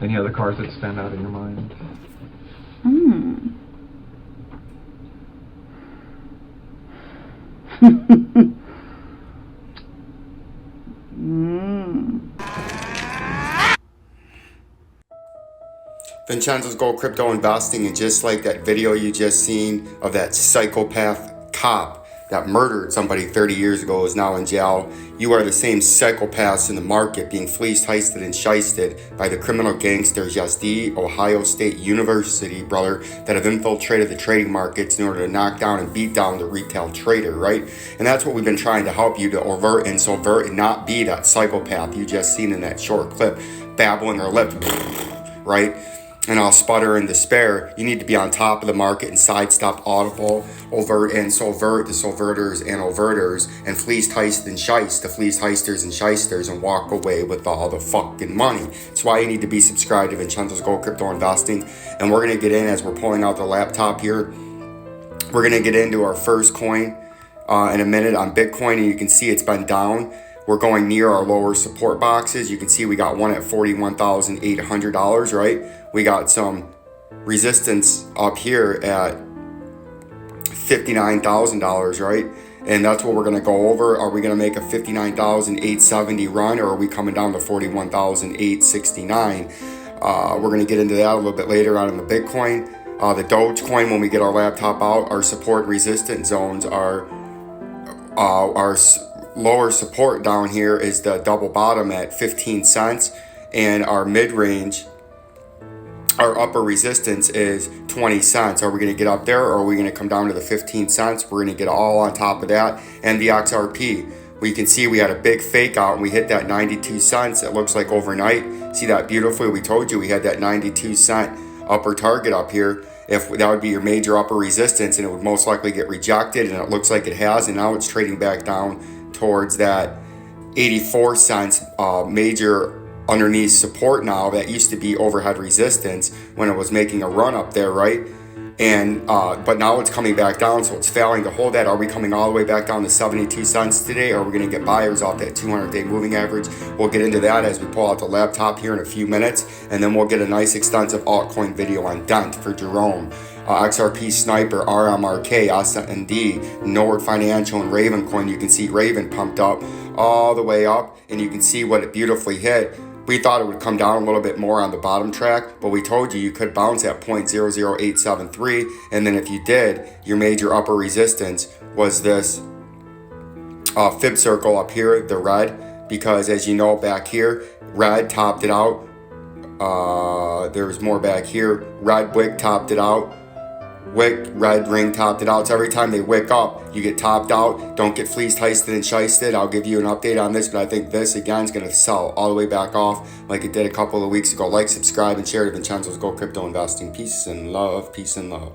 Any other cards that stand out in your mind? Vincenzo's Gold Crypto Investing, and just like that video you just seen of that psychopath cop that murdered somebody 30 years ago is now in jail, you are the same psychopaths in the market being fleeced, heisted, and shysted by the criminal gangsters, yes, the Ohio State University, brother, that have infiltrated the trading markets in order to knock down and beat down the retail trader, right? And that's what we've been trying to help you to avert and subvert and not be that psychopath you just seen in that short clip, babbling her lip, right? And I'll sputter in despair. You need to be on top of the market and sidestep audible, overt, and subvert the subverters and overters, and fleeced, heist, and shiest the fleeced, heisters, and shysters, and walk away with all the fucking money. That's why you need to be subscribed to Vincenzo's Gold Crypto Investing. And we're going to get in, as we're pulling out the laptop here, we're going to get into our first coin in a minute on Bitcoin, and you can see it's been down. We're going near our lower support boxes. You can see we got one at $41,800, right? We got some resistance up here at $59,000, right? And that's what we're going to go over. Are we going to make a $59,870 run, or are we coming down to $41,869? We're going to get into that a little bit later on in the Bitcoin. The DOGECOIN, when we get our laptop out, our support and resistance zones are our lower support down here is the double bottom at 15 cents, and our mid-range, our upper resistance is 20 cents. Are we going to get up there, or are we going to come down to the 15 cents? We're going to get all on top of that. And the XRP, we can see we had a big fake out and we hit that 92 cents. It looks like overnight. See that beautifully? We told you we had that 92 cent upper target up here. If that would be your major upper resistance, and it would most likely get rejected, and it looks like it has, and now it's trading back down towards that 84 cents major underneath support now. That used to be overhead resistance when it was making a run up there, right? And but now it's coming back down, so it's failing to hold that. Are we coming all the way back down to 72 cents today, or are we going to get buyers off that 200-day moving average? We'll get into that as we pull out the laptop here in a few minutes, and then we'll get a nice extensive altcoin video on Dent for Jerome, XRP Sniper, RMRK, SND, Nord Financial, and RAVAIN coin. You can see RAVAIN pumped up all the way up, and you can see what it beautifully hit. We thought it would come down a little bit more on the bottom track, but we told you could bounce at 0.00873, and then if you did, your major upper resistance was this fib circle up here, the red, because as you know back here, red topped it out. There's more back here. Red wick topped it out. Wick, red ring topped it out. So every time they wick up, you get topped out. Don't get fleeced, heisted, and shysted. I'll give you an update on this, but I think this again is going to sell all the way back off like it did a couple of weeks ago. Like, subscribe, and share to Vincenzo's Gold Crypto Investing. Peace and love. Peace and love.